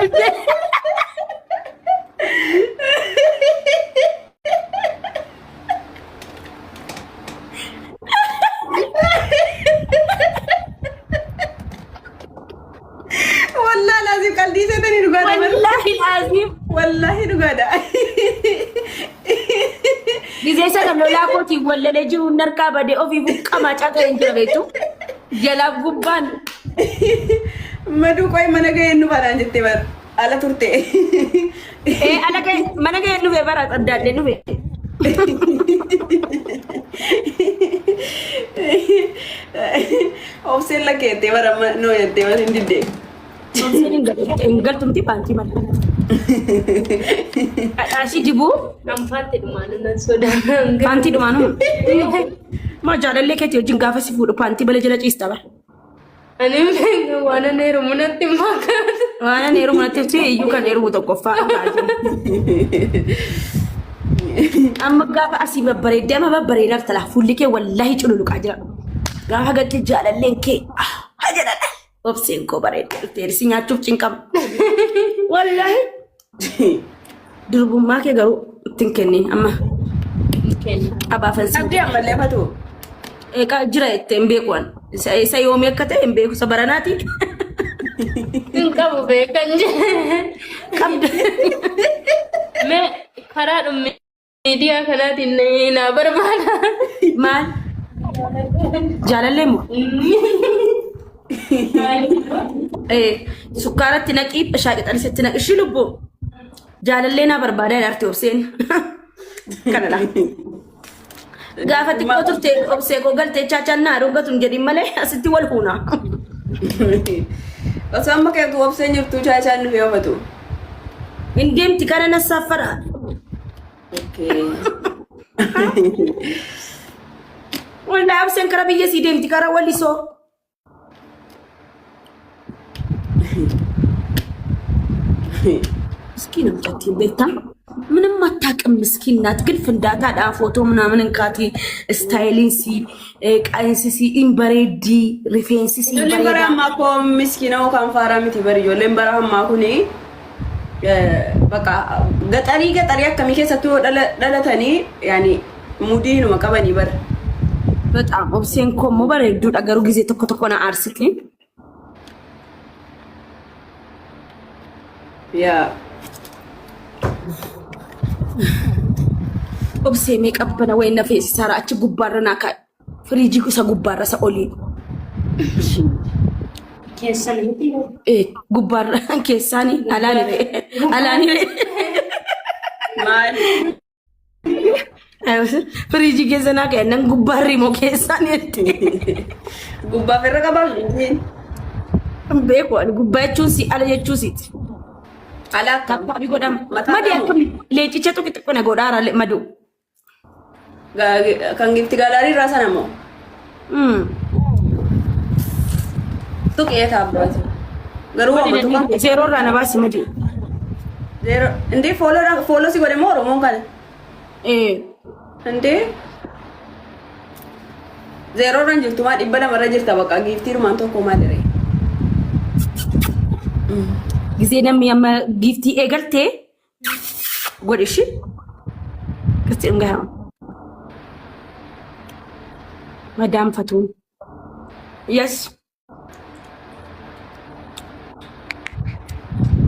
والله لازم قلبي سيدني نقعد والله لازم والله نقعد ጊዜ ሰለሎ ላኮቲ ወለለ ጅሩ ነርካ በደ ኦፊ ቡቃ ማጫታ እንጀበቱ ጀላብ ጉባን መዱ ቆይ መነገ እንባላ እንጀቴ በር አለ ቱርቴ አለከ መነገ ነው በራ ጠዳለ ነው ኦፍሴል ለከቴ በር ነው የቴ በር እንዲዴ እንገልቱምቲ ፓንቲ ማለት አሺ ጅቡ አንፋት ድማኑ ነሶዳ ፓንቲ ድማኑ ማጃለለ ከቴ ጅንጋፈ ሲፉድ ፓንቲ በለጀለጭ ይስተባ እኔ ዋና ነሩ ሙነቲ ማካ ዋና ነሩ ሙነቲ እዩ ከነሩ ተቆፋ አመጋፋ አሲ በበሬ ደማ በበሬ ነርተላ ፉልኬ ወላሂ ጭሉሉ ቃጅራ ጋፋ ገት ጃለለንኬ ሀጀላ ኦብሴን ኮ በሬ ተርሲኛቹ ጭንቀም ወላሂ ድርቡማ ከገሩ ትንከኒ አማ አባፈንስ አብዲ አመለፈቱ ኤካ ጅራ እምቤቆን ሰዮም የከተ እምቤኩ ሰበራናቲ እንቀቡ በከንጀ ቀብድ ሜ ከራዱ ሚዲያ ከናቲ ነና በርባና ማን ጃለለሙ ሱካራት ነቂ በሻቅጠን ስትነቅሽ ልቦ ጃለሌና በርባዳ ዳርቴ ኦብሴን ከነላ ጋፈት ቆጥርቴ ኦብሴ ቆገልቴ ቻቻና ሮገቱን ጀዲ መለ አስቲ ወልሁና አሳማ ከቱ ኦብሴን ይርቱ ቻቻን ይወጡ እንዴም ትካረና ሳፈራ ኦኬ ወላ ኦብሴን ከረብዬ ሲዴም ትካራ ወሊሶ ምስኪን ነው ቤታ ምንም አታውቅም ምስኪን ናት ግን ፍንዳታ ዳ ፎቶ ምናምን እንካቲ ስታይሊንሲ ቃይንሲ ኢምበሬዲ ሪፌንሲ ለምበራማ ኮ ምስኪናው ካንፋራም ትበርዮ ለምበራማ ኩኒ በቃ ገጠሪ አከሚ ከሰቱ ደለተኒ ያኒ ሙዲ ነው መቀበኒ በር በጣም ኦብሴን ኮ ሞበሬዱ ዳገሩ ጊዜ ተኮተኮና አርስኪን ያ ኦብሴ ሜቀበነ ወይ ነፌስ ሰራች ጉባረና ካ ፍሪጂ ኩሰ ጉባረሰ ኦሊ ኬሰን ጉባረ ኬሳኒ አላኒ ማን አይወስ ፍሪጂ ገዘና ከነን ጉባሪ ሞ ኬሳኒ ጉባ ፈረቀባ ቤቆን ጉባቹን ሲ አለየቹ ሲት ala ካፓቢ ጎዳም ማዲ አከም ለጭጨ ጥቅጥ ቆነ ጎዳራ ለመዱ ከንግፍት ጋላሪ ራሳ ነው ቱቅ የታባት ገሩ ወጥቶ ዜሮ ራነባስ መዲ ዜሮ እንዴ ፎሎ ሲጎደ ሞሮ ሞን ካለ እንዴ ዜሮ ረንጅልቱ ማ ዲበለ መረጅልታ በቃ ጊፍቲሩ ማንቶ ኮማደረ ጊዜ ደም ያማ ጊፍቲ ኤገርቴ ጎድሽ ክርስቲያን ጋር ማዳም ፈቱ yes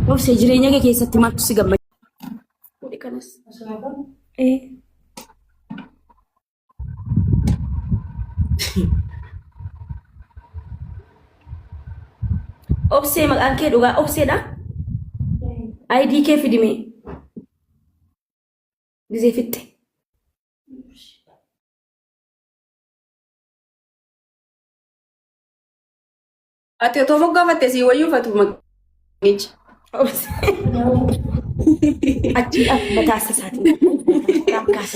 ወፍሴ ጅሬኛ ከከሰት ማቱ ሲገመ ወዲከነስ ኦብሴ መቃንኬ ዱጋ ኦብሴ ዳ አይዲ ከ ፊድሜ ጊዜ ፍቴ አቴ ቶሞጋ ፈቴ ሲ ወዩ ፈቱ መግጭ ኦብሴ አቺ በታሰሳት ታካሳ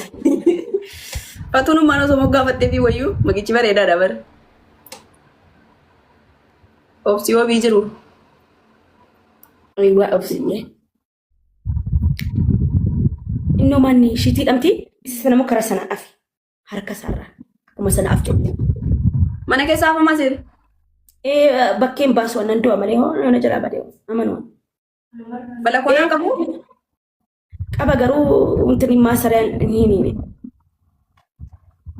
ፈቱኑ ማኖ ቶሞጋ ፈቴ ፊ ወዩ መግጭ በሬዳ ዳበር ኦብሲ ወቢጅሩ አይዋ ኦብሲ ኢኖ ማኒ ሽቲ ደምቲ ሰነሞ ከረሰና አፍ ሐረከ ሰራ ወመሰና አፍቶ ማነ ከሳፈ ማሰር በኬም ባሶ ነንዶ አመለ ሆነ ነጀራ ባዴው አመኖ Balakoonaa qabu. Qaba garuu wanti maasaraan hin.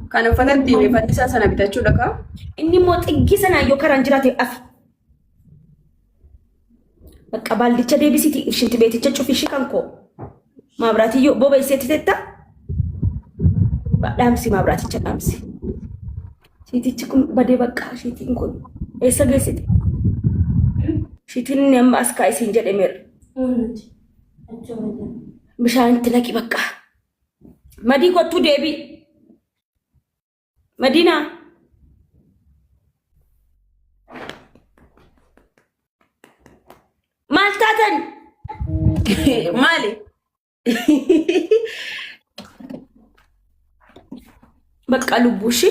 Kan uffata ittiin fannisaa sana bitachuudha kaa? Inni immoo xiggi sanaa yoo karaan jiraate afi. Bakka baaldicha deebisiti ishinti beeticha cufishi kan koo. Maabiraatii yoo bobeesseetti tetta. Dhaamsi maabiraaticha dhaamsi. Shiitichi kun badee bakka shiitiin kun eessa geessite? Shiitiin amma as kaa'isiin jedhameera. Bishaan itti naqi bakka. Madii kottuu deebii. Madina. Maal taatan? Maali? Bakka lubbuushi.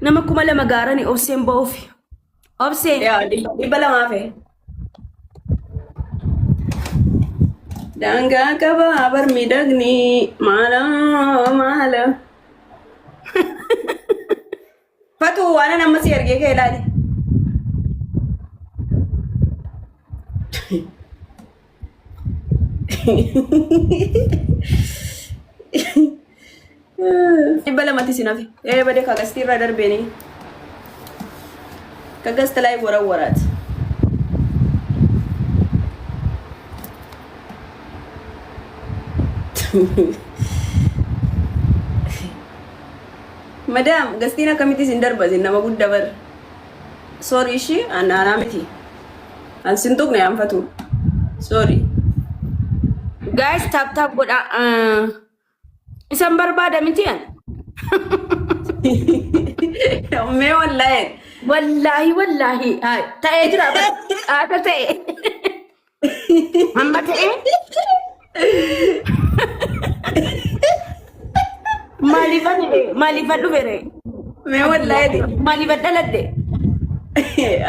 Nama kuma lama gaarani obseen ba'uufi. Obseen. Yaa dhibba lamaa fe. Daangaa qaba bar miidhagni maala. Fatu waan nama si ergee kee ilaali. Dhibba lamatti si nafe. Badee kaagasti irraa darbeenii. Kaagasti laayii waraati. Madam, gastiin akkamitti sin darbatin nama guddaa bar. Sorry ishii annaanaa miti. An sin tuqne anfatu. Sorry. Guys, tap godha. Isan barbaada miti an. Mee wallahi. Wallahi. Ta'ee jira. Akka ta'e. Amma ta'e. Maaliifan dhufere? Mee wallahi. Maaliifan dhaladde?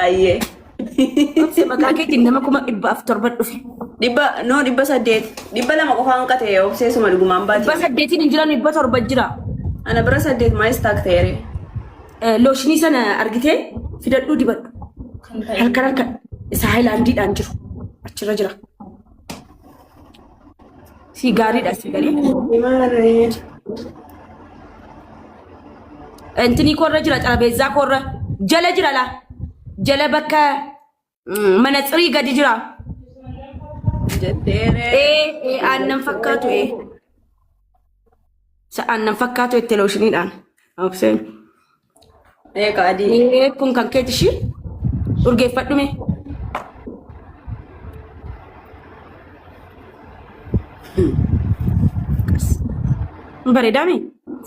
Ayyee. Obsee maqaa keetiin nama 700 dhufe. Dhibba saddeet. Dhibba lama qofaan qatee obsee suma dhugumaan baati. 800 hin jiran 700 jira. Ana bira 8 maayis taak ta'eere. Looshinii sana argitee fidadhuu dibadhu. Halkan isa haayilaandiidhaan jiru. Achirra jira. Si gaariidha si garii. Intini korra jira xarabeezaa korra jala jira la jala bakka manatsirii gadi jira. Jetteere. Aannan fakkaatu aannan fakkaatu itti looshiiniidhaan. Obseen. Qaadii. Kun kan keeti ishii urgeeffadhume. Bareedaame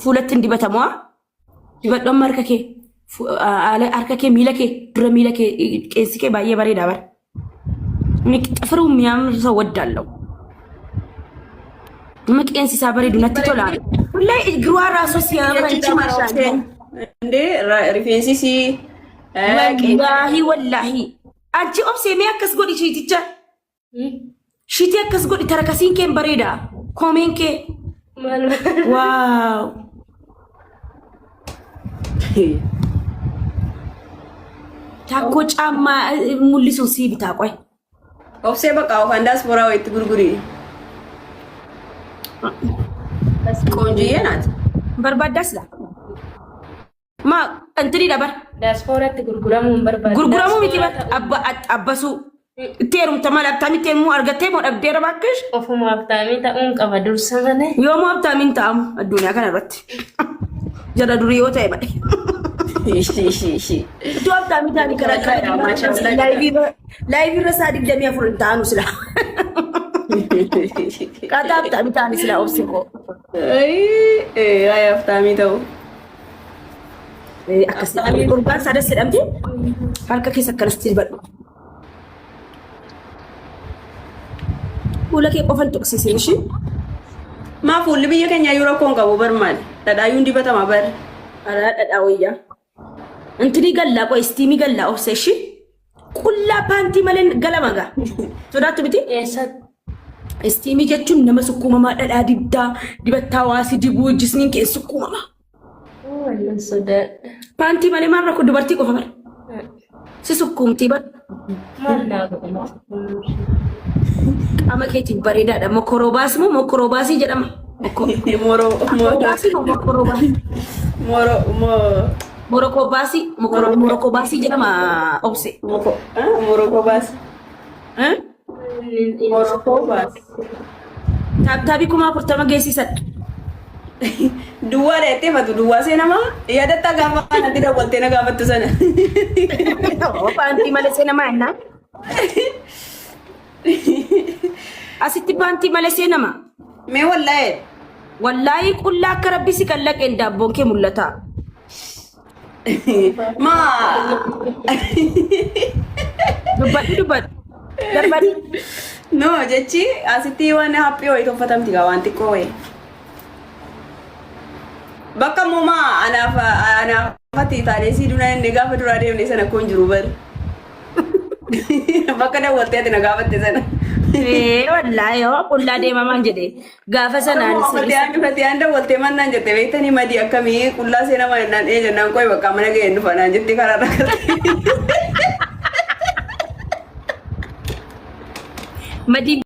fuulatti hin dibatamoo dibadhu amma harka kee miila kee dura miila kee qeensi kee baay'ee bareedaa bara. Inni xafiru mi'aamsa waddaallau. Nama qeensi isaa bareedu natti tola. Wallahi giruwaa raasoo siyaasa maashaa. Ndee rifeensi si. Wallahi. Achi obsee mee akkas godhi shiiticha. Shiitii akkas godhi tarakasiin kee bareeda. Koomeen kee. Wow. Takko caammaa mul'isuun sii bitaa qoy. Obsee bakka ofaan daasporaa wayitti gurguri. Qoonjiyyee naati. Barbaaddaas laa. Maa antini dabar. Daasporaatti gurguramuu hin barbaadu. Gurguramuu miti abbasuu. Itti heerumta maal abtaamitti heerumuu argattee moo dhabdeera bakkish? Ofuma abtaamii ta'uun qaba dursa malee. Yoo moo abtaamiin ta'amu addunyaa kana irratti. Jara durii yoo ta'e malee. Iddoo abtaamii ta'anii karaa laayivii irra isaa 24 hin ta'anu sila. Qaataa abtaamii ta'anii sila obsi koo. Abtaamii ta'u. Akkasii urgaan sadas jedhamti harka keessa akkanatti dibadhu. Fuula kee qofan tuqsiisin ishii. Maa fuulli biyya keenya yeroo koon qabu bar maali? Dhadhaayuun dibatama bar. Dhadhaa wayyaa. Intini gallaa qoy istiimii gallaa obsa ishii. Qullaa paantii malee galama gaa. Sodaattu miti? Istiimii jechuun nama sukkuumamaa dhadhaa dibattaa waasi dibuu jisniin kee sukkuumamaa. Wannan sodaadha. Paantii malee maal rakkoo dubartii qofa bara. Si sukkuumtii bara. Qaama keetiin bareedaadha. Mokorobaas moo mokorobaasii jedhama? Mokorobaasii moo mokorobaasii? Morokobaasii jedhama obse. Morokobaas. Taaptaabii 40,000 geessisadha. Duwwaa dheettee fatu duwwaa seenama yaadatta gaafa kanatti daawwattee na gaafattu sana. Baantii malee seenamaa ennaa. Asitti baantii malee seenama. Mee wallaa'e. Wallaahi qullaa akka rabbi si kallaqeen daabboon kee mul'ata. Maa. Dubbadhu. Darbadhi. No jechi asitti waan haphii wayii tolfatamti gaa waan xiqqoo wayii. Bakka muumaa anaafatti taatee si dunaa inni gaafa duraa deemne sana kun jiru bari. Bakka daawwattee ati na gaafatte sana. Wallaahi yoo qullaa deemamaan jedhe gaafa sanaan Fatiyaan daawwattee mannaan jette beektanii madii akkamii qullaa seenamaa jennaan jennaan qoy bakka mana ga'een dhufa naan jettee karaa irra madii